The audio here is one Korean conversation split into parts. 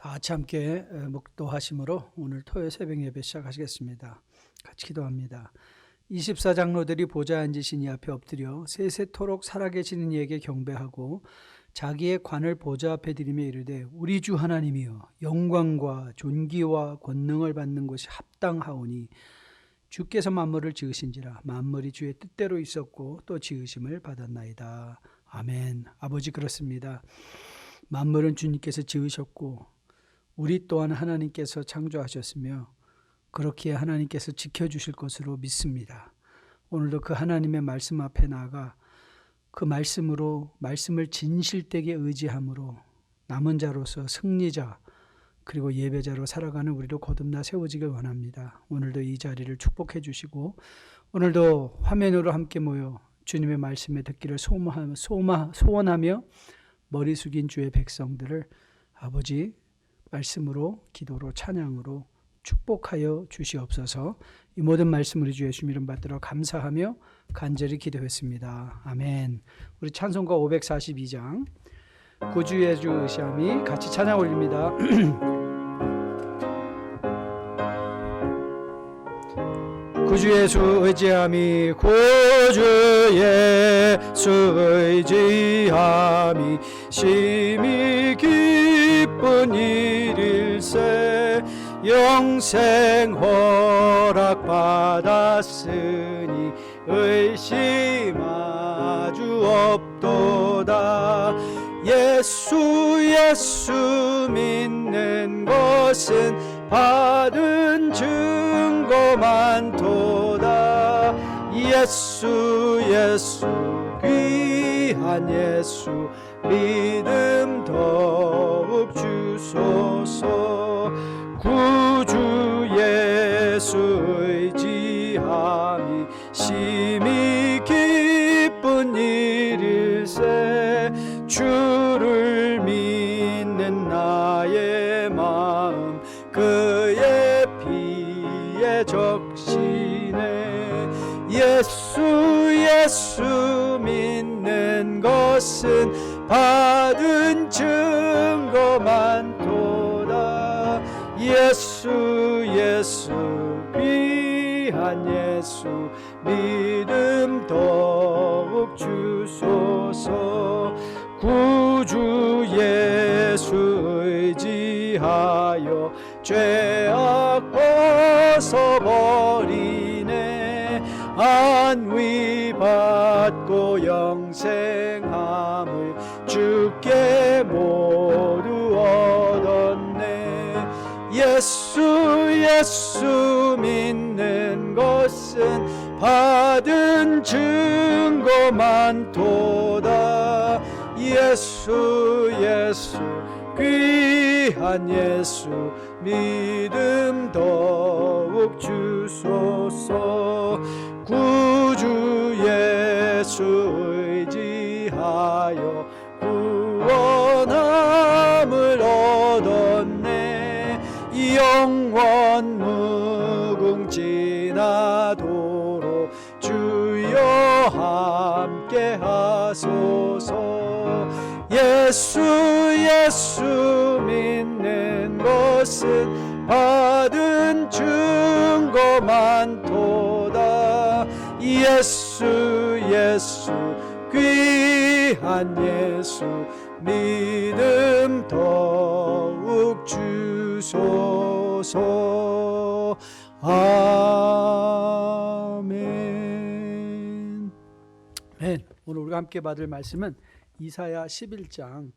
다 같이 함께 묵도하심으로 오늘 토요일 새벽 예배 시작하시겠습니다. 같이 기도합니다. 24장로들이 보좌 앉으신 이 앞에 엎드려 세세토록 살아계시는 이에게 경배하고 자기의 관을 보좌 앞에 드리며 이르되 우리 주 하나님이여 영광과 존귀와 권능을 받는 것이 합당하오니 주께서 만물을 지으신지라 만물이 주의 뜻대로 있었고 또 지으심을 받았나이다. 아멘. 아버지 그렇습니다. 만물은 주님께서 지으셨고 우리 또한 하나님께서 창조하셨으며 그렇기에 하나님께서 지켜주실 것으로 믿습니다. 오늘도 그 하나님의 말씀 앞에 나아가 그 말씀으로 말씀을 진실되게 의지함으로 남은 자로서 승리자 그리고 예배자로 살아가는 우리로 거듭나 세워지길 원합니다. 오늘도 이 자리를 축복해 주시고 오늘도 화면으로 함께 모여 주님의 말씀에 듣기를 소원하며 머리 숙인 주의 백성들을 아버지 말씀으로 기도로 찬양으로 축복하여 주시옵소서. 이 모든 말씀 우리 주 예수님 이름 받들어 감사하며 간절히 기도했습니다. 아멘. 우리 찬송가 542장 구주의 주 의시함이 같이 찬양 올립니다. 구주의 주 의지함이 구주의 주 의지함이 심히 기쁜 일일세 영생 허락 받았으니 의심 아주 없도다. 예수 믿는 것은 받은 증거 많도다. 예수 귀한 예수 믿음 더욱 주소서. 구주 예수 의지함이 심히 기쁜 일일세 주를 믿는 나의 마음 그의 피에 적시네. 예수 믿는 것은 받은 증거 많도다. 예수 귀한 예수 믿음 더욱 주소서. 구주 예수 의지하여 죄악 벗어버리네. 안위 받고 영생함을 주께 모두 얻었네. 예수 믿는 것은 받은 증거 많도다. 예수 귀한 예수 믿음 더욱 주소서. 구주 예수 의지하여 구원함을 얻었네. 영원 무궁지나도록 주여 함께 하소서. 예수 믿는 것은 받은 증거 많도다. 예수 귀한 예수 믿음 더욱 주소서. 아멘. 오늘 우리가 함께 받을 말씀은 이사야 11장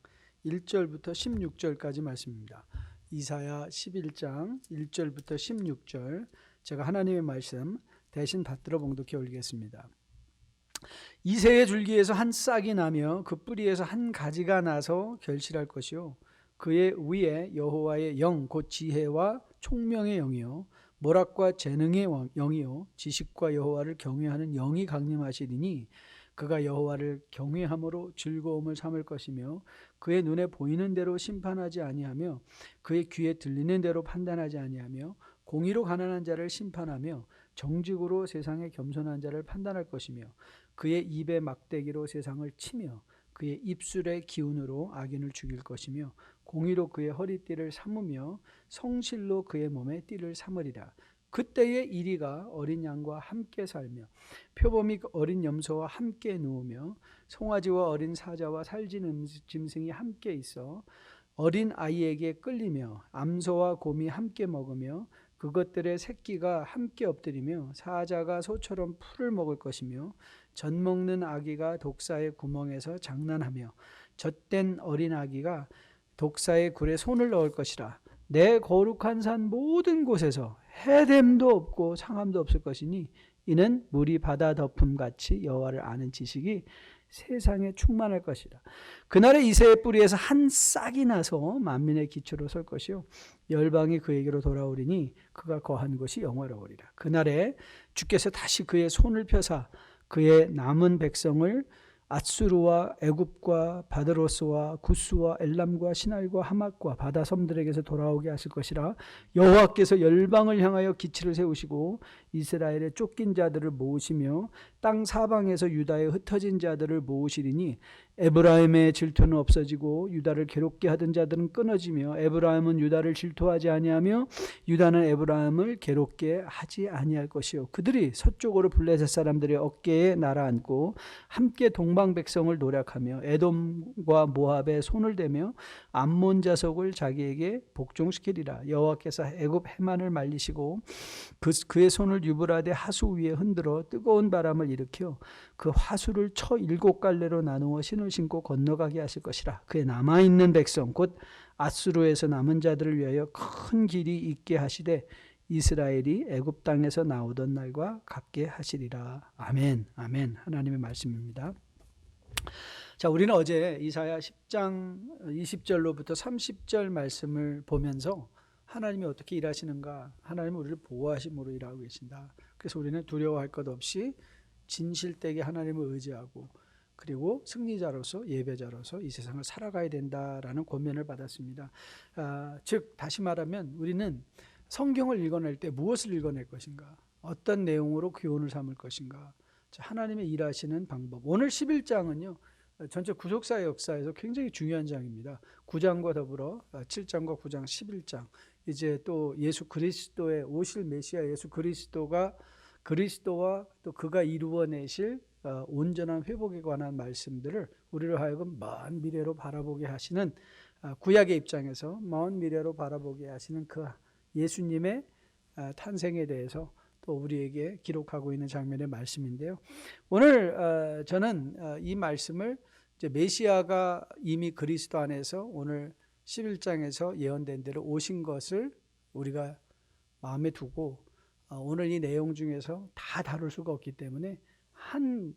1절부터 16절까지 말씀입니다. 이사야 11장 1절부터 16절 제가 하나님의 말씀 대신 받들어 봉독해 올리겠습니다. 이새의 줄기에서 한 싹이 나며 그 뿌리에서 한 가지가 나서 결실할 것이요 그의 위에 여호와의 영 곧 지혜와 총명의 영이요 모락과 재능의 영이요 지식과 여호와를 경외하는 영이 강림하시리니 그가 여호와를 경외함으로 즐거움을 삼을 것이며 그의 눈에 보이는 대로 심판하지 아니하며 그의 귀에 들리는 대로 판단하지 아니하며 공의로 가난한 자를 심판하며 정직으로 세상의 겸손한 자를 판단할 것이며 그의 입의 막대기로 세상을 치며 그의 입술의 기운으로 악인을 죽일 것이며 공의로 그의 허리띠를 삼으며 성실로 그의 몸에 띠를 삼으리라. 그때에 이리가 어린 양과 함께 살며 표범이 어린 염소와 함께 누우며 송아지와 어린 사자와 살진 짐승이 함께 있어 어린 아이에게 끌리며 암소와 곰이 함께 먹으며 그것들의 새끼가 함께 엎드리며 사자가 소처럼 풀을 먹을 것이며 젖 먹는 아기가 독사의 구멍에서 장난하며 젖된 어린 아기가 독사의 굴에 손을 넣을 것이라. 내 거룩한 산 모든 곳에서 해됨도 없고 상함도 없을 것이니 이는 물이 바다 덮음같이 여호와를 아는 지식이 세상에 충만할 것이라. 그날에 이새의 뿌리에서 한 싹이 나서 만민의 기초로 설 것이요 열방이 그에게로 돌아오리니 그가 거한 곳이 영화로우리라. 그날에 주께서 다시 그의 손을 펴사 그의 남은 백성을 앗수르와 애굽과 바드로스와 구스와 엘람과 시날과 하맛과 바다 섬들에게서 돌아오게 하실 것이라. 여호와께서 열방을 향하여 기치를 세우시고 이스라엘의 쫓긴 자들을 모으시며 땅 사방에서 유다의 흩어진 자들을 모으시리니 에브라임의 질투는 없어지고 유다를 괴롭게 하던 자들은 끊어지며 에브라임은 유다를 질투하지 아니하며 유다는 에브라임을 괴롭게 하지 아니할 것이요 그들이 서쪽으로 블레셋 사람들의 어깨에 날아앉고 함께 동방 백성을 노략하며 에돔과 모압에 손을 대며 암몬 자속을 자기에게 복종시키리라. 여호와께서 애굽 해만을 말리시고 그의 손을 유브라데 하수 위에 흔들어 뜨거운 바람을 일으켜 그 하수를 쳐 7갈래로 나누어 신을 신고 건너가게 하실 것이라. 그의 남아있는 백성 곧 아수르에서 남은 자들을 위하여 큰 길이 있게 하시되 이스라엘이 애굽 땅에서 나오던 날과 같게 하시리라. 아멘. 아멘. 하나님의 말씀입니다. 자, 우리는 어제 이사야 10장 20절로부터 30절 말씀을 보면서 하나님이 어떻게 일하시는가, 하나님은 우리를 보호하심으로 일하고 계신다. 그래서 우리는 두려워할 것 없이 진실되게 하나님을 의지하고 그리고 승리자로서 예배자로서 이 세상을 살아가야 된다라는 권면을 받았습니다. 즉 다시 말하면 우리는 성경을 읽어낼 때 무엇을 읽어낼 것인가, 어떤 내용으로 교훈을 삼을 것인가, 하나님의 일하시는 방법. 오늘 11장은요 전체 구속사의 역사에서 굉장히 중요한 장입니다. 9장과 더불어 7장과 9장 11장, 이제 또 예수 그리스도의 오실 메시아 예수 그리스도와 또 그가 이루어내실 온전한 회복에 관한 말씀들을 우리로 하여금 먼 미래로 바라보게 하시는, 구약의 입장에서 먼 미래로 바라보게 하시는 그 예수님의 탄생에 대해서 또 우리에게 기록하고 있는 장면의 말씀인데요. 오늘 저는 이 말씀을 이제 메시아가 이미 그리스도 안에서 오늘 11장에서 예언된 대로 오신 것을 우리가 마음에 두고 오늘 이 내용 중에서 다 다룰 수가 없기 때문에 한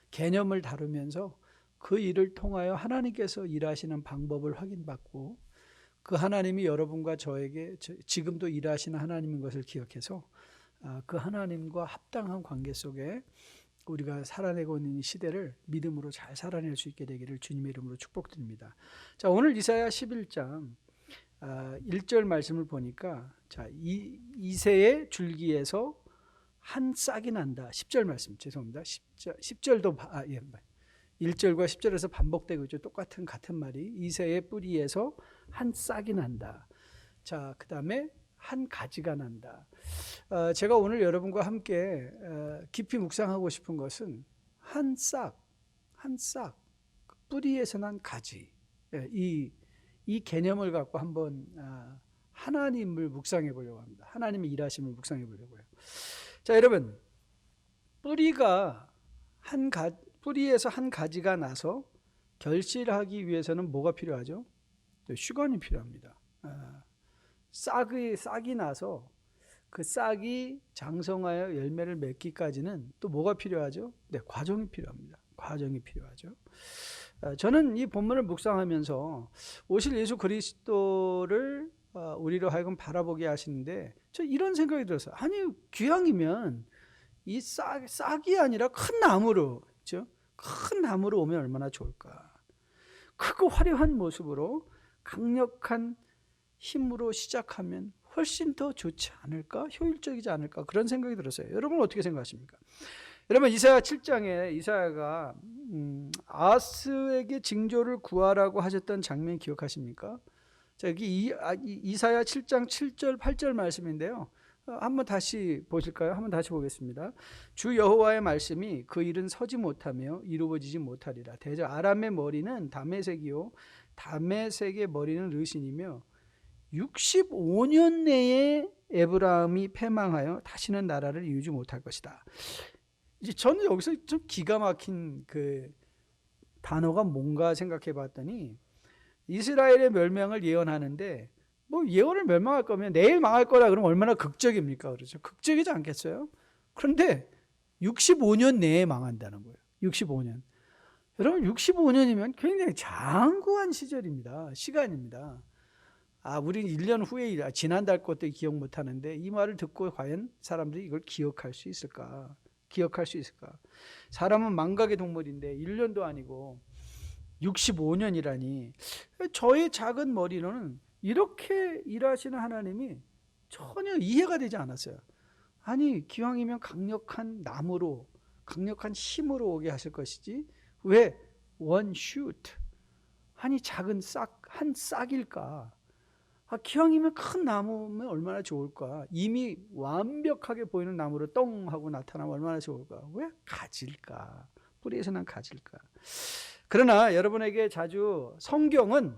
개념을 다루면서 그 일을 통하여 하나님께서 일하시는 방법을 확인받고 그 하나님이 여러분과 저에게 지금도 일하시는 하나님인 것을 기억해서 그 하나님과 합당한 관계 속에 우리가 살아내고 있는 이 시대를 믿음으로 잘 살아낼 수 있게 되기를 주님의 이름으로 축복드립니다. 자, 오늘 이사야 11장 1절 말씀을 보니까 자, 이새의 줄기에서 한 싹이 난다. 10절 말씀 죄송합니다. 10절도 1절과 10절에서 반복되고 있죠. 같은 말이 이새의 뿌리에서 한 싹이 난다. 자, 그 다음에 한 가지가 난다. 제가 오늘 여러분과 함께 깊이 묵상하고 싶은 것은 한 싹, 뿌리에서 난 가지, 이 개념을 갖고 한번 하나님을 묵상해 보려고 합니다. 하나님의 일하심을 묵상해 보려고요. 자, 여러분, 뿌리에서 한 가지가 나서 결실하기 위해서는 뭐가 필요하죠? 휴관이 필요합니다. 싹이 나서 그 싹이 장성하여 열매를 맺기까지는 또 뭐가 필요하죠? 네, 과정이 필요합니다. 과정이 필요하죠. 저는 이 본문을 묵상하면서 오실 예수 그리스도를 우리로 하여금 바라보게 하시는데 저 이런 생각이 들었어요. 아니, 귀향이면 이 싹이 아니라 큰 나무로, 그렇죠? 큰 나무로 오면 얼마나 좋을까. 크고 화려한 모습으로 강력한 힘으로 시작하면 훨씬 더 좋지 않을까? 효율적이지 않을까? 그런 생각이 들었어요. 여러분 어떻게 생각하십니까? 여러분 이사야 7장에 이사야가 아하스에게 징조를 구하라고 하셨던 장면 기억하십니까? 자, 여기 이사야 7장 7절 8절 말씀인데요. 한번 다시 보실까요? 한번 다시 보겠습니다. 주 여호와의 말씀이 그 일은 서지 못하며 이루어지지 못하리라. 대저 아람의 머리는 다메섹이요 다메섹의 머리는 르신이며 65년 내에 에브라임이 패망하여 다시는 나라를 이루지 못할 것이다. 이제 저는 여기서 좀 기가 막힌 그 단어가 뭔가 생각해 봤더니 이스라엘의 멸망을 예언하는데 뭐 예언을 멸망할 거면 내일 망할 거라 그러면 얼마나 극적입니까? 그렇죠. 극적이지 않겠어요? 그런데 65년 내에 망한다는 거예요. 65년. 여러분 65년이면 굉장히 장구한 시절입니다. 시간입니다. 우린 1년 후에 지난달 것도 기억 못 하는데 이 말을 듣고 과연 사람들이 이걸 기억할 수 있을까? 기억할 수 있을까? 사람은 망각의 동물인데 1년도 아니고 65년이라니. 저의 작은 머리로는 이렇게 일하시는 하나님이 전혀 이해가 되지 않았어요. 아니 기왕이면 강력한 나무로 강력한 힘으로 오게 하실 것이지 왜 one shoot 아니 작은 한 싹일까? 기왕이면 큰 나무면 얼마나 좋을까? 이미 완벽하게 보이는 나무로 똥 하고 나타나면 얼마나 좋을까? 왜 가질까? 뿌리에서 난 가질까? 그러나 여러분에게 자주 성경은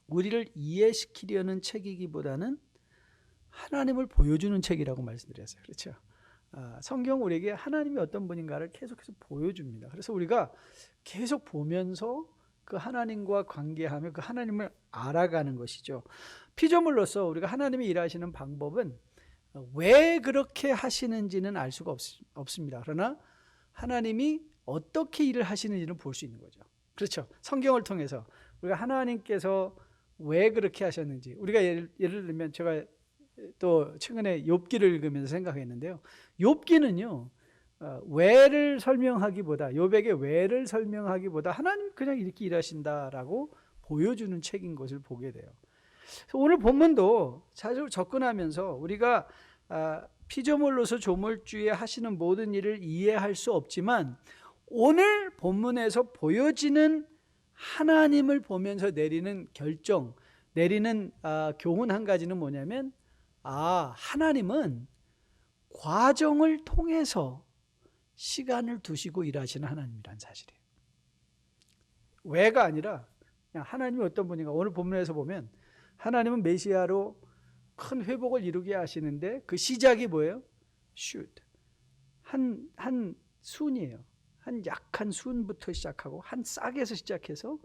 우리를 이해시키려는 책이기보다는 하나님을 보여주는 책이라고 말씀드렸어요. 그렇죠? 성경은 우리에게 하나님이 어떤 분인가를 계속해서 보여줍니다. 그래서 우리가 계속 보면서 그 하나님과 관계하며 그 하나님을 알아가는 것이죠. 피조물로서 우리가 하나님이 일하시는 방법은 왜 그렇게 하시는지는 알 수가 없습니다. 그러나 하나님이 어떻게 일을 하시는지는 볼 수 있는 거죠. 그렇죠. 성경을 통해서 우리가 하나님께서 왜 그렇게 하셨는지 우리가 예를 들면 제가 또 최근에 욥기를 읽으면서 생각했는데요. 욥기는요. 왜를 설명하기보다 욥에게 왜를 설명하기보다 하나님 그냥 이렇게 일하신다라고 보여주는 책인 것을 보게 돼요. 그래서 오늘 본문도 자주 접근하면서 우리가 피조물로서 조물주에 하시는 모든 일을 이해할 수 없지만 오늘 본문에서 보여지는 하나님을 보면서 내리는 결정, 내리는 교훈 한 가지는 뭐냐면 하나님은 과정을 통해서 시간을 두시고 일하시는 하나님이란 사실이에요. 왜가 아니라 그냥 하나님이 어떤 분인가. 오늘 본문에서 보면 하나님은 메시아로 큰 회복을 이루게 하시는데 그 시작이 뭐예요? shoot. 한 순이에요. 한 약한 순부터 시작하고 한 싹에서 시작해서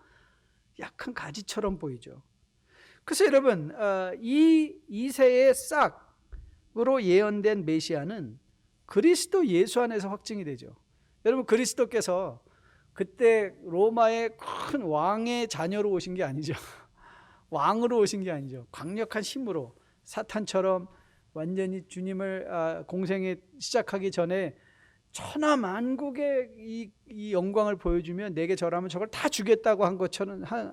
약한 가지처럼 보이죠. 그래서 여러분 이 이새의 싹으로 예언된 메시아는 그리스도 예수 안에서 확증이 되죠. 여러분 그리스도께서 그때 로마의 큰 왕의 자녀로 오신 게 아니죠. 왕으로 오신 게 아니죠. 강력한 힘으로 사탄처럼 완전히 주님을 공생에 시작하기 전에 천하만국의 이 영광을 보여주면 내게 절하면 저걸 다 주겠다고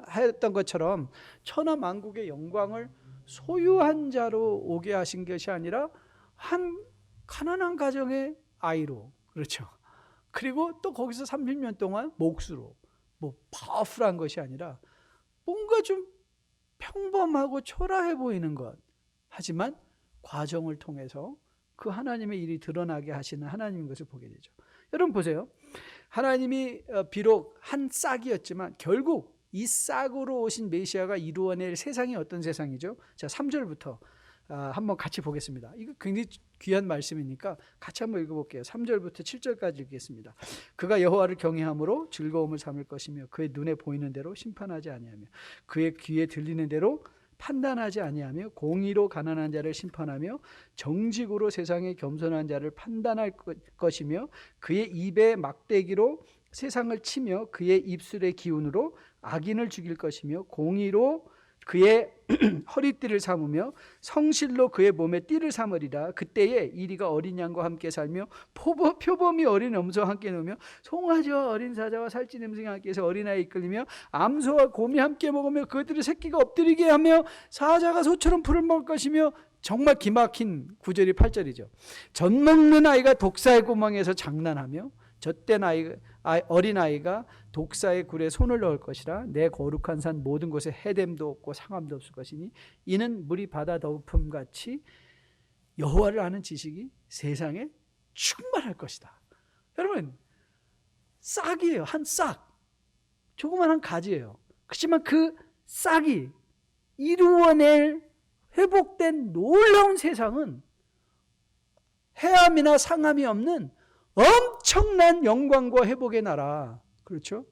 했던 것처럼 천하만국의 영광을 소유한 자로 오게 하신 것이 아니라 한 가난한 가정의 아이로, 그렇죠. 그리고 또 거기서 30년 동안 몫으로 파워풀한 것이 아니라 뭔가 좀 평범하고 초라해 보이는 것, 하지만 과정을 통해서 그 하나님의 일이 드러나게 하시는 하나님인 것을 보게 되죠. 여러분 보세요. 하나님이 비록 한 싹이었지만 결국 이 싹으로 오신 메시아가 이루어낼 세상이 어떤 세상이죠? 자, 3절부터 한번 같이 보겠습니다. 이거 굉장히 귀한 말씀이니까 같이 한번 읽어볼게요. 3절부터 7절까지 읽겠습니다. 그가 여호와를 경외함으로 즐거움을 삼을 것이며 그의 눈에 보이는 대로 심판하지 아니하며 그의 귀에 들리는 대로 판단하지 아니하며 공의로 가난한 자를 심판하며 정직으로 세상의 겸손한 자를 판단할 것이며 그의 입에 막대기로 세상을 치며 그의 입술의 기운으로 악인을 죽일 것이며 공의로 그의 허리띠를 삼으며 성실로 그의 몸에 띠를 삼으리라. 그때에 이리가 어린 양과 함께 살며 표범이 어린 염소와 함께 누우며 송아지와 어린 사자와 살찐 짐승이 함께해서 어린아이 이끌리며 암소와 곰이 함께 먹으며 그들의 새끼가 엎드리게 하며 사자가 소처럼 풀을 먹을 것이며 정말 기막힌 구절이 8절이죠. 젖 먹는 아이가 독사의 구멍에서 장난하며 젖된 어린아이가 독사의 굴에 손을 넣을 것이라. 내 거룩한 산 모든 곳에 해됨도 없고 상함도 없을 것이니 이는 물이 바다 덮음같이 여호와를 아는 지식이 세상에 충만할 것이다. 여러분, 싹이에요. 한 싹. 조그만한 가지예요. 그렇지만 그 싹이 이루어낼 회복된 놀라운 세상은 해함이나 상함이 없는 엄청난 영광과 회복의 나라. 그렇죠?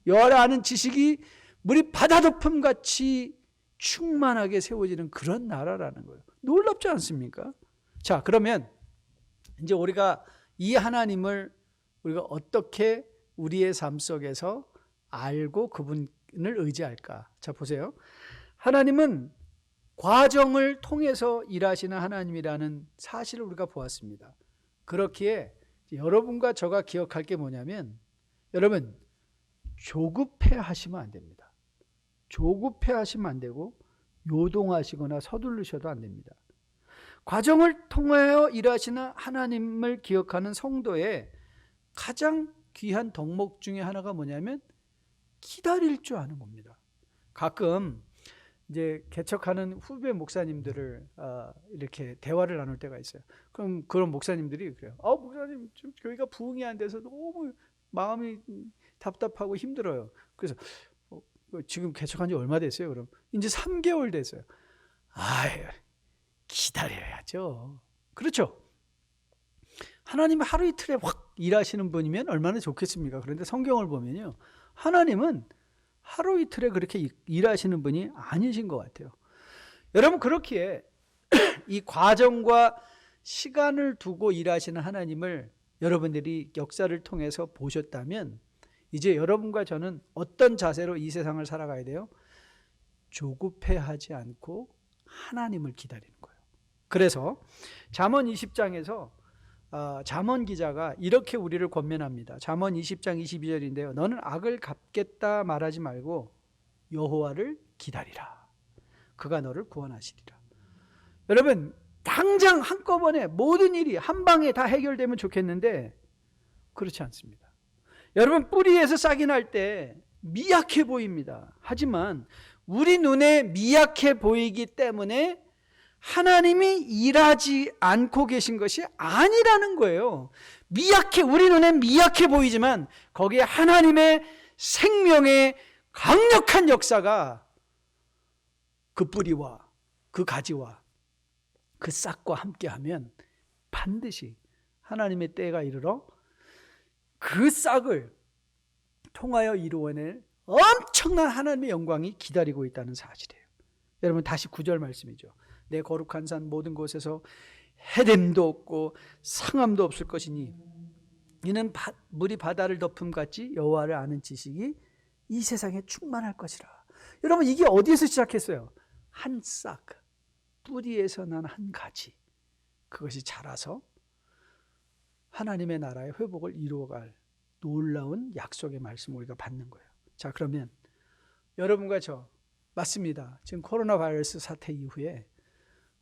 여호와를 아는 지식이 물이 바다 덮음같이 충만하게 세워지는 그런 나라라는 거예요. 놀랍지 않습니까? 자, 그러면 이제 우리가 이 하나님을 우리가 어떻게 우리의 삶 속에서 알고 그분을 의지할까? 자, 보세요. 하나님은 과정을 통해서 일하시는 하나님이라는 사실을 우리가 보았습니다. 그렇기에 여러분과 저가 기억할 게 뭐냐면, 여러분, 조급해 하시면 안 됩니다. 조급해 하시면 안 되고 요동하시거나 서두르셔도 안 됩니다. 과정을 통하여 일하시는 하나님을 기억하는 성도의 가장 귀한 덕목 중에 하나가 뭐냐면 기다릴 줄 아는 겁니다. 가끔 이제 개척하는 후배 목사님들을 이렇게 대화를 나눌 때가 있어요. 그럼 그런 목사님들이 그래요. 목사님, 좀 교회가 부흥이 안 돼서 너무 마음이 답답하고 힘들어요. 그래서 지금 개척한 지 얼마 됐어요? 그럼 이제 3개월 됐어요. 아유, 기다려야죠. 그렇죠? 하나님은 하루 이틀에 확 일하시는 분이면 얼마나 좋겠습니까? 그런데 성경을 보면요, 하나님은 하루 이틀에 그렇게 일하시는 분이 아니신 것 같아요. 여러분, 그렇기에 이 과정과 시간을 두고 일하시는 하나님을 여러분들이 역사를 통해서 보셨다면 이제 여러분과 저는 어떤 자세로 이 세상을 살아가야 돼요? 조급해하지 않고 하나님을 기다리는 거예요. 그래서 잠언 20장에서 잠언 기자가 이렇게 우리를 권면합니다. 잠언 20장 22절인데요. 너는 악을 갚겠다 말하지 말고 여호와를 기다리라. 그가 너를 구원하시리라. 여러분, 당장 한꺼번에 모든 일이 한 방에 다 해결되면 좋겠는데 그렇지 않습니다. 여러분, 뿌리에서 싹이 날 때 미약해 보입니다. 하지만 우리 눈에 미약해 보이기 때문에 하나님이 일하지 않고 계신 것이 아니라는 거예요. 우리 눈에 미약해 보이지만 거기에 하나님의 생명의 강력한 역사가 그 뿌리와 그 가지와 그 싹과 함께하면 반드시 하나님의 때가 이르러 그 싹을 통하여 이루어낼 엄청난 하나님의 영광이 기다리고 있다는 사실이에요. 여러분, 다시 9절 말씀이죠. 내 거룩한 산 모든 곳에서 해됨도 없고 상함도 없을 것이니 이는 물이 바다를 덮음같이 여호와를 아는 지식이 이 세상에 충만할 것이라. 여러분, 이게 어디에서 시작했어요? 한 싹, 뿌리에서 난 한 가지, 그것이 자라서 하나님의 나라의 회복을 이루어갈 놀라운 약속의 말씀을 우리가 받는 거예요. 자, 그러면 여러분과 저 맞습니다. 지금 코로나 바이러스 사태 이후에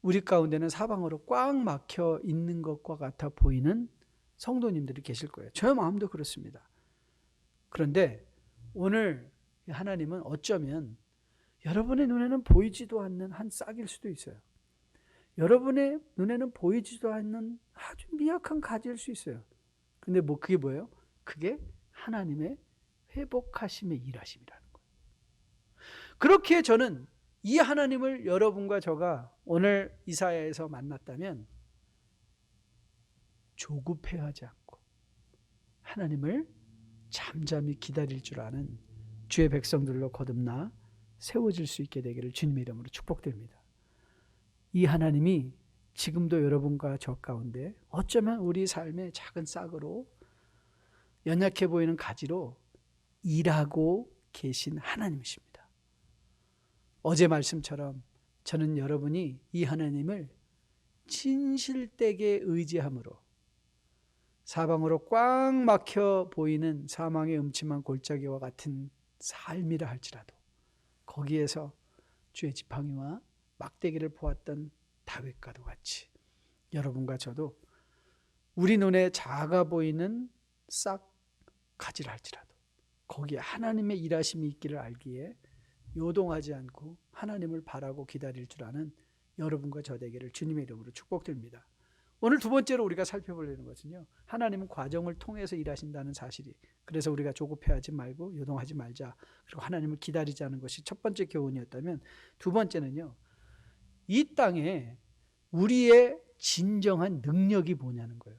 우리 가운데는 사방으로 꽉 막혀 있는 것과 같아 보이는 성도님들이 계실 거예요. 저 마음도 그렇습니다. 그런데 오늘 하나님은 어쩌면 여러분의 눈에는 보이지도 않는 한 싹일 수도 있어요. 여러분의 눈에는 보이지도 않는 아주 미약한 가지일 수 있어요. 근데 그게 뭐예요? 그게 하나님의 회복하심의 일하심이라는 거예요. 그렇게 저는 이 하나님을 여러분과 저가 오늘 이사야에서 만났다면 조급해하지 않고 하나님을 잠잠히 기다릴 줄 아는 주의 백성들로 거듭나 세워질 수 있게 되기를 주님의 이름으로 축복드립니다. 이 하나님이 지금도 여러분과 저 가운데 어쩌면 우리 삶의 작은 싹으로 연약해 보이는 가지로 일하고 계신 하나님이십니다. 어제 말씀처럼 저는 여러분이 이 하나님을 진실되게 의지함으로 사방으로 꽉 막혀 보이는 사망의 음침한 골짜기와 같은 삶이라 할지라도 거기에서 주의 지팡이와 막대기를 보았던 다윗과도 같이 여러분과 저도 우리 눈에 작아 보이는 싹 가지를 할지라도 거기에 하나님의 일하심이 있기를 알기에 요동하지 않고 하나님을 바라고 기다릴 줄 아는 여러분과 저 되기를 주님의 이름으로 축복드립니다. 오늘 두 번째로 우리가 살펴보려는 것은요, 하나님은 과정을 통해서 일하신다는 사실이, 그래서 우리가 조급해하지 말고 요동하지 말자, 그리고 하나님을 기다리자는 것이 첫 번째 교훈이었다면, 두 번째는요, 이 땅에 우리의 진정한 능력이 뭐냐는 거예요.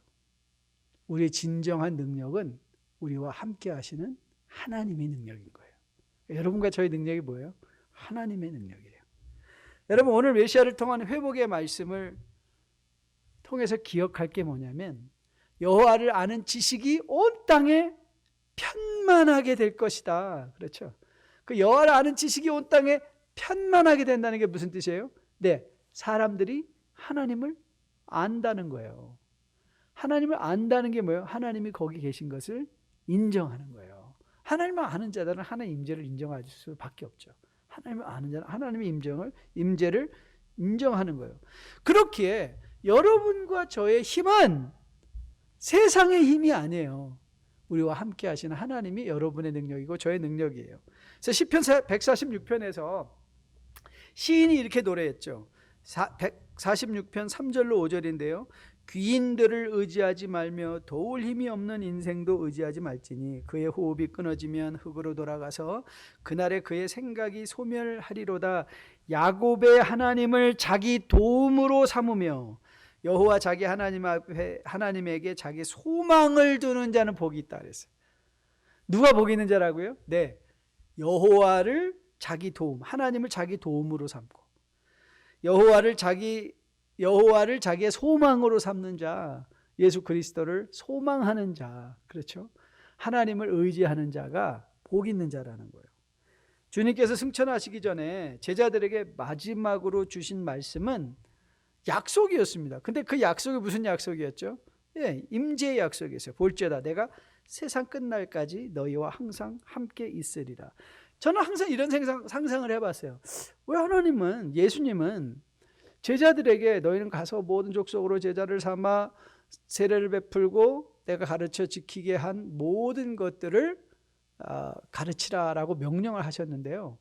우리의 진정한 능력은 우리와 함께 하시는 하나님의 능력인 거예요. 여러분과 저의 능력이 뭐예요? 하나님의 능력이에요. 여러분, 오늘 메시아를 통한 회복의 말씀을 통해서 기억할 게 뭐냐면, 여호와를 아는 지식이 온 땅에 편만하게 될 것이다. 그렇죠? 그 여호와를 아는 지식이 온 땅에 편만하게 된다는 게 무슨 뜻이에요? 네, 사람들이 하나님을 안다는 거예요. 하나님을 안다는 게 뭐예요? 하나님이 거기 계신 것을 인정하는 거예요. 하나님을 아는 자들은 하나님의 임재를 인정할 수밖에 없죠. 하나님을 아는 자는 하나님의 임재를 인정하는 거예요. 그렇기에 여러분과 저의 힘은 세상의 힘이 아니에요. 우리와 함께 하시는 하나님이 여러분의 능력이고 저의 능력이에요. 그래서 시편 146편에서 시인이 이렇게 노래했죠. 146편 3절로 5절인데요. 귀인들을 의지하지 말며 도울 힘이 없는 인생도 의지하지 말지니 그의 호흡이 끊어지면 흙으로 돌아가서 그날에 그의 생각이 소멸하리로다. 야곱의 하나님을 자기 도움으로 삼으며 여호와 자기 하나님 앞에 하나님에게 자기 소망을 두는 자는 복이 있다 그랬어요. 누가 복이 있는 자라고요? 네, 여호와를 자기 도움, 하나님을 자기 도움으로 삼고 여호와를 자기의 소망으로 삼는 자, 예수 그리스도를 소망하는 자, 그렇죠? 하나님을 의지하는 자가 복 있는 자라는 거예요. 주님께서 승천하시기 전에 제자들에게 마지막으로 주신 말씀은 약속이었습니다. 근데 그 약속이 무슨 약속이었죠? 예, 임재의 약속이었어요. 볼지어다 내가 세상 끝날까지 너희와 항상 함께 있으리라. 저는 항상 이런 상상을 해봤어요. 왜 하나님은, 예수님은 제자들에게 너희는 가서 모든 족속으로 제자를 삼아 세례를 베풀고 내가 가르쳐 지키게 한 모든 것들을 가르치라라고 명령을 하셨는데요.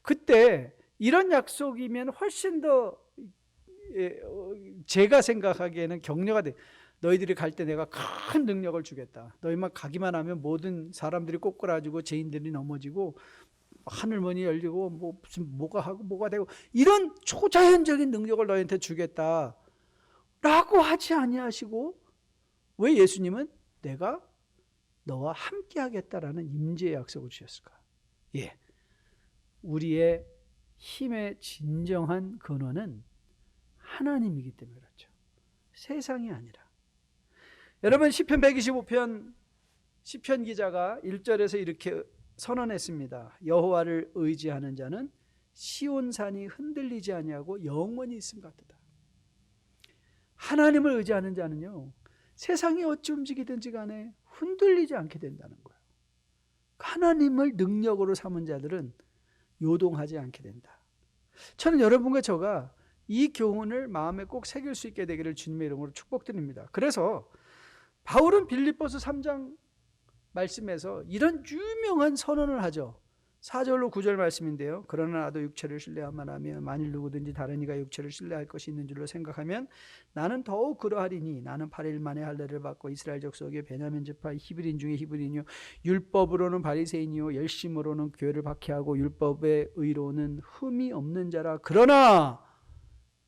그때 이런 약속이면 훨씬 더 제가 생각하기에는 격려가 돼. 너희들이 갈 때 내가 큰 능력을 주겠다. 너희만 가기만 하면 모든 사람들이 꼬꾸라지고 죄인들이 넘어지고 하늘문이 열리고 무슨 뭐가 하고 뭐가 되고 이런 초자연적인 능력을 너희한테 주겠다 라고 하지 아니하시고 왜 예수님은 내가 너와 함께 하겠다라는 임재의 약속을 주셨을까? 예, 우리의 힘의 진정한 근원은 하나님이기 때문에 그렇죠. 세상이 아니라. 여러분, 시편 125편 시편 기자가 1절에서 이렇게 선언했습니다. 여호와를 의지하는 자는 시온산이 흔들리지 아니하고 영원히 있음 같도다. 하나님을 의지하는 자는요, 세상이 어찌 움직이든지 간에 흔들리지 않게 된다는 거예요. 하나님을 능력으로 삼은 자들은 요동하지 않게 된다. 저는 여러분과 저가 이 교훈을 마음에 꼭 새길 수 있게 되기를 주님의 이름으로 축복드립니다. 그래서 바울은 빌립보서 3장 말씀에서 이런 유명한 선언을 하죠. 4절로 9절 말씀인데요. 그러나 나도 육체를 신뢰하만 하면 만일 누구든지 다른 이가 육체를 신뢰할 것이 있는 줄로 생각하면 나는 더욱 그러하리니 나는 8일 만에 할례를 받고 이스라엘 족속의 베냐민 지파 히브리인 중에 히브리인이요 율법으로는 바리새인이요 열심으로는 교회를 박해하고 율법의 의로는 흠이 없는 자라. 그러나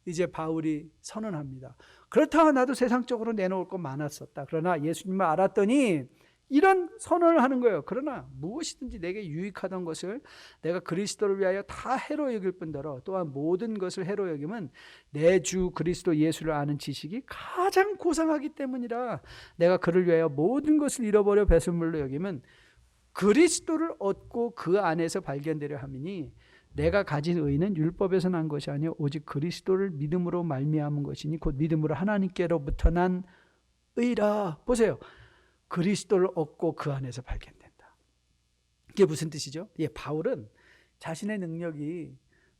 이제 바울이 선언합니다. 그렇다 나도 세상적으로 내놓을 것 많았었다. 그러나 예수님을 알았더니 이런 선언을 하는 거예요. 그러나 무엇이든지 내게 유익하던 것을 내가 그리스도를 위하여 다 해로 여길 뿐더러 또한 모든 것을 해로 여김은 내 주 그리스도 예수를 아는 지식이 가장 고상하기 때문이라. 내가 그를 위하여 모든 것을 잃어버려 배설물로 여김은 그리스도를 얻고 그 안에서 발견되려 함이니 내가 가진 의는 율법에서 난 것이 아니요 오직 그리스도를 믿음으로 말미암은 것이니 곧 믿음으로 하나님께로부터 난 의라. 보세요. 그리스도를 얻고 그 안에서 발견된다. 이게 무슨 뜻이죠? 예, 바울은 자신의 능력이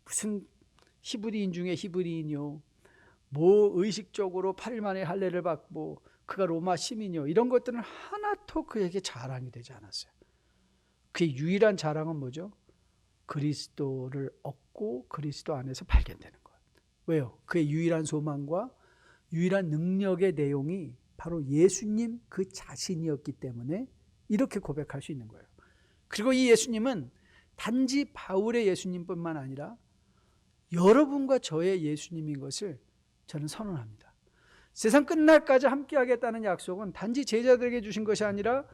무슨 히브리인 중에 히브리인이요 뭐 의식적으로 8일 만에 할례를 받고 그가 로마 시민이요, 이런 것들은 하나도 그에게 자랑이 되지 않았어요. 그의 유일한 자랑은 뭐죠? 그리스도를 얻고 그리스도 안에서 발견되는 것. 왜요? 그의 유일한 소망과 유일한 능력의 내용이 바로 예수님 그 자신이었기 때문에 이렇게 고백할 수 있는 거예요. 그리고 이 예수님은 단지 바울의 예수님뿐만 아니라 여러분과 저의 예수님인 것을 저는 선언합니다. 세상 끝날까지 함께하겠다는 약속은 단지 제자들에게 주신 것이 아니라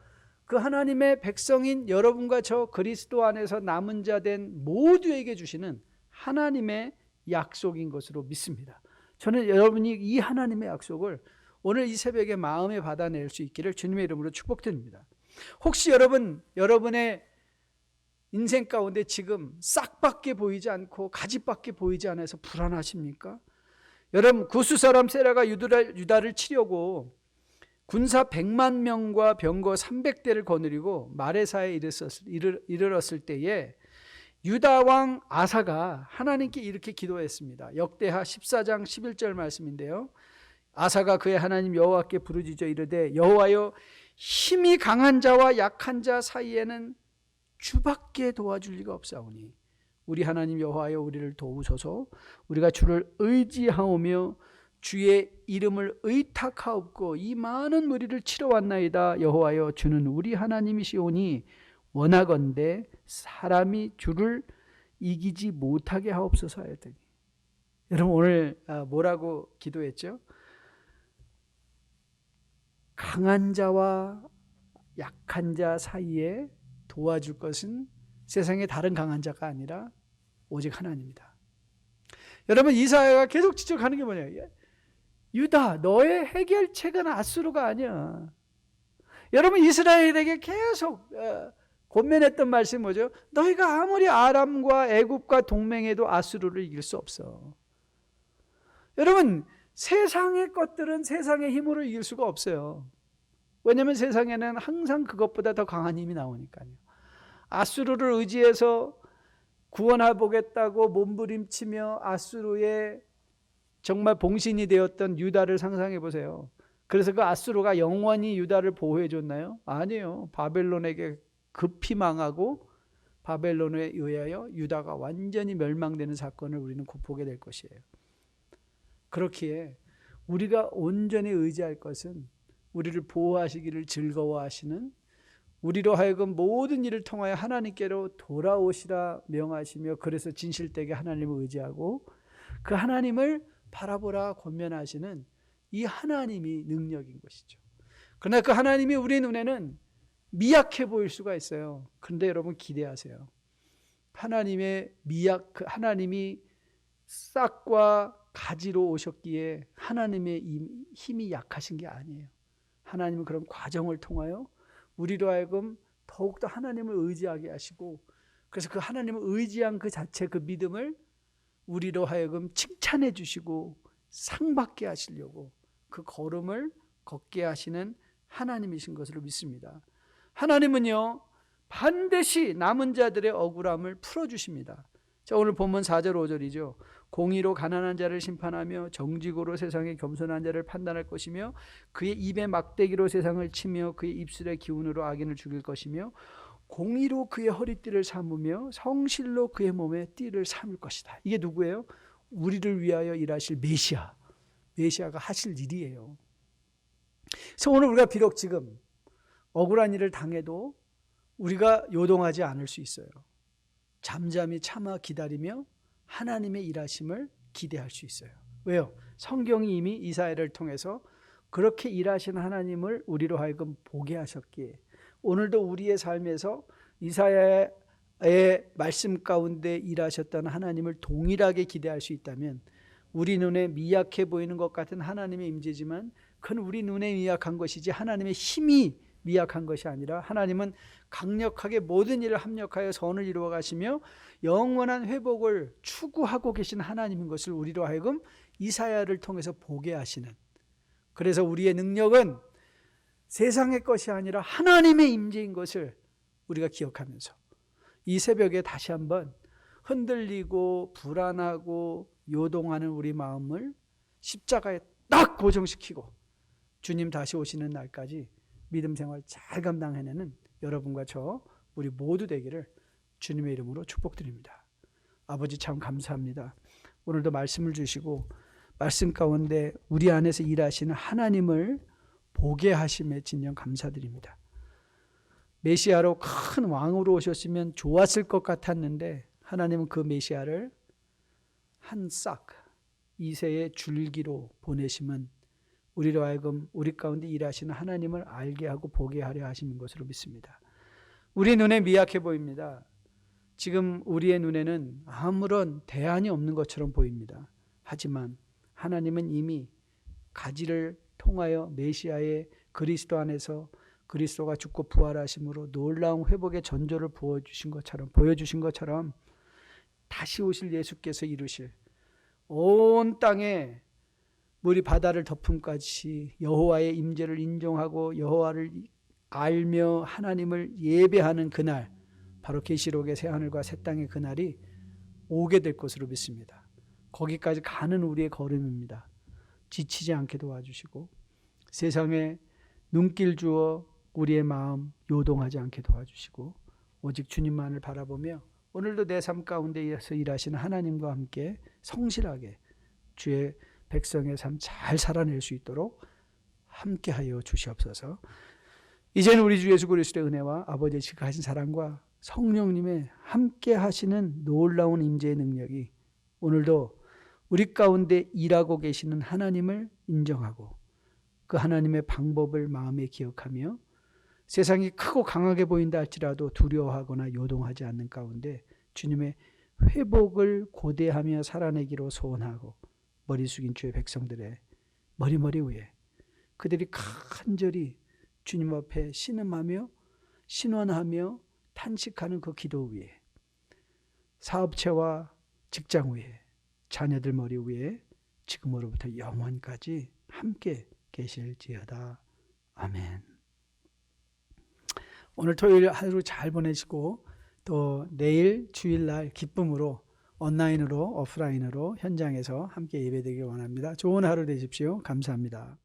그 하나님의 백성인 여러분과 저 그리스도 안에서 남은 자 된 모두에게 주시는 하나님의 약속인 것으로 믿습니다. 저는 여러분이 이 하나님의 약속을 오늘 이 새벽에 마음에 받아낼 수 있기를 주님의 이름으로 축복드립니다. 혹시 여러분의 인생 가운데 지금 싹밖에 보이지 않고 가지밖에 보이지 않아서 불안하십니까? 여러분, 구스 사람 세라가 유다를 치려고 군사 100만 명과 병거 300대를 거느리고 마레사에 이르렀을 때에 유다 왕 아사가 하나님께 이렇게 기도했습니다. 역대하 14장 11절 말씀인데요. 아사가 그의 하나님 여호와께 부르짖어 이르되 여호와여, 힘이 강한 자와 약한 자 사이에는 주밖에 도와줄 리가 없사오니 우리 하나님 여호와여, 우리를 도우소서. 우리가 주를 의지하오며 주의 이름을 의탁하옵고 이 많은 무리를 치러 왔나이다. 여호와여, 주는 우리 하나님이시오니 원하건대 사람이 주를 이기지 못하게 하옵소서 하였더니, 여러분 오늘 뭐라고 기도했죠? 강한 자와 약한 자 사이에 도와줄 것은 세상의 다른 강한 자가 아니라 오직 하나님이다. 여러분, 이사야가 계속 지적하는 게 뭐냐? 유다, 너의 해결책은 아수르가 아니야. 여러분, 이스라엘에게 계속 권면했던 말씀이 뭐죠? 너희가 아무리 아람과 애굽과 동맹해도 아수르를 이길 수 없어. 여러분, 세상의 것들은 세상의 힘으로 이길 수가 없어요. 왜냐하면 세상에는 항상 그것보다 더 강한 힘이 나오니까요. 아수르를 의지해서 구원해보겠다고 몸부림치며 아수르의 정말 봉신이 되었던 유다를 상상해 보세요. 그래서 그 아수르가 영원히 유다를 보호해 줬나요? 아니에요. 바벨론에게 급히 망하고 바벨론에 의하여 유다가 완전히 멸망되는 사건을 우리는 보게 될 것이에요. 그렇기에 우리가 온전히 의지할 것은 우리를 보호하시기를 즐거워하시는, 우리로 하여금 모든 일을 통하여 하나님께로 돌아오시라 명하시며, 그래서 진실되게 하나님을 의지하고 그 하나님을 바라보라 권면하시는 이 하나님이 능력인 것이죠. 그러나 그 하나님이 우리 눈에는 미약해 보일 수가 있어요. 그런데 여러분 기대하세요. 하나님이 싹과 가지로 오셨기에 하나님의 힘이 약하신 게 아니에요. 하나님은 그런 과정을 통하여 우리로 하여금 더욱더 하나님을 의지하게 하시고, 그래서 그 하나님을 의지한 그 자체, 그 믿음을 우리로 하여금 칭찬해 주시고 상받게 하시려고 그 걸음을 걷게 하시는 하나님이신 것으로 믿습니다. 하나님은요, 반드시 남은 자들의 억울함을 풀어주십니다. 자, 오늘 본문 4절 5절이죠. 공의로 가난한 자를 심판하며 정직으로 세상의 겸손한 자를 판단할 것이며 그의 입에 막대기로 세상을 치며 그의 입술의 기운으로 악인을 죽일 것이며 공의로 그의 허리띠를 삼으며 성실로 그의 몸에 띠를 삼을 것이다. 이게 누구예요? 우리를 위하여 일하실 메시아가 하실 일이에요. 그래서 오늘 우리가 비록 지금 억울한 일을 당해도 우리가 요동하지 않을 수 있어요. 잠잠히 참아 기다리며 하나님의 일하심을 기대할 수 있어요. 왜요? 성경이 이미 이사야를 통해서 그렇게 일하시는 하나님을 우리로 하여금 보게 하셨기에 오늘도 우리의 삶에서 이사야의 말씀 가운데 일하셨던 하나님을 동일하게 기대할 수 있다면, 우리 눈에 미약해 보이는 것 같은 하나님의 임재지만 그건 우리 눈에 미약한 것이지 하나님의 힘이 미약한 것이 아니라, 하나님은 강력하게 모든 일을 합력하여 선을 이루어 가시며 영원한 회복을 추구하고 계신 하나님인 것을 우리로 하여금 이사야를 통해서 보게 하시는, 그래서 우리의 능력은 세상의 것이 아니라 하나님의 임재인 것을 우리가 기억하면서 이 새벽에 다시 한번 흔들리고 불안하고 요동하는 우리 마음을 십자가에 딱 고정시키고 주님 다시 오시는 날까지 믿음 생활 잘 감당해내는 여러분과 저 우리 모두 되기를 주님의 이름으로 축복드립니다. 아버지 참 감사합니다. 오늘도 말씀을 주시고 말씀 가운데 우리 안에서 일하시는 하나님을 보게 하심에 진정 감사드립니다. 메시아로 큰 왕으로 오셨으면 좋았을 것 같았는데 하나님은 그 메시아를 한 싹 이새의 줄기로 보내심은 우리로 하여금 우리 가운데 일하시는 하나님을 알게 하고 보게 하려 하시는 것으로 믿습니다. 우리 눈에 미약해 보입니다. 지금 우리의 눈에는 아무런 대안이 없는 것처럼 보입니다. 하지만 하나님은 이미 가지를 통하여 메시아의 그리스도 안에서 그리스도가 죽고 부활하심으로 놀라운 회복의 전조를 보여주신 것처럼 다시 오실 예수께서 이루실 온 땅에 물이 바다를 덮음까지 여호와의 임재를 인정하고 여호와를 알며 하나님을 예배하는 그날, 바로 계시록의 새하늘과 새 땅의 그날이 오게 될 것으로 믿습니다. 거기까지 가는 우리의 걸음입니다. 지치지 않게 도와주시고 세상에 눈길 주어 우리의 마음 요동하지 않게 도와주시고 오직 주님만을 바라보며 오늘도 내 삶 가운데에서 일하시는 하나님과 함께 성실하게 주의 백성의 삶 잘 살아낼 수 있도록 함께하여 주시옵소서. 이제는 우리 주 예수 그리스도의 은혜와 아버지의 지극하신 사랑과 성령님의 함께하시는 놀라운 임재의 능력이 오늘도 우리 가운데 일하고 계시는 하나님을 인정하고 그 하나님의 방법을 마음에 기억하며 세상이 크고 강하게 보인다 할지라도 두려워하거나 요동하지 않는 가운데 주님의 회복을 고대하며 살아내기로 소원하고 머리 숙인 주의 백성들의 머리 위에 그들이 간절히 주님 앞에 신음하며 신원하며 탄식하는 그 기도 위에 사업체와 직장 위에 자녀들 머리 위에 지금으로부터 영원까지 함께 계실지어다. 아멘. 오늘 토요일 하루 잘 보내시고 또 내일 주일날 기쁨으로 온라인으로 오프라인으로 현장에서 함께 예배드리길 원합니다. 좋은 하루 되십시오. 감사합니다.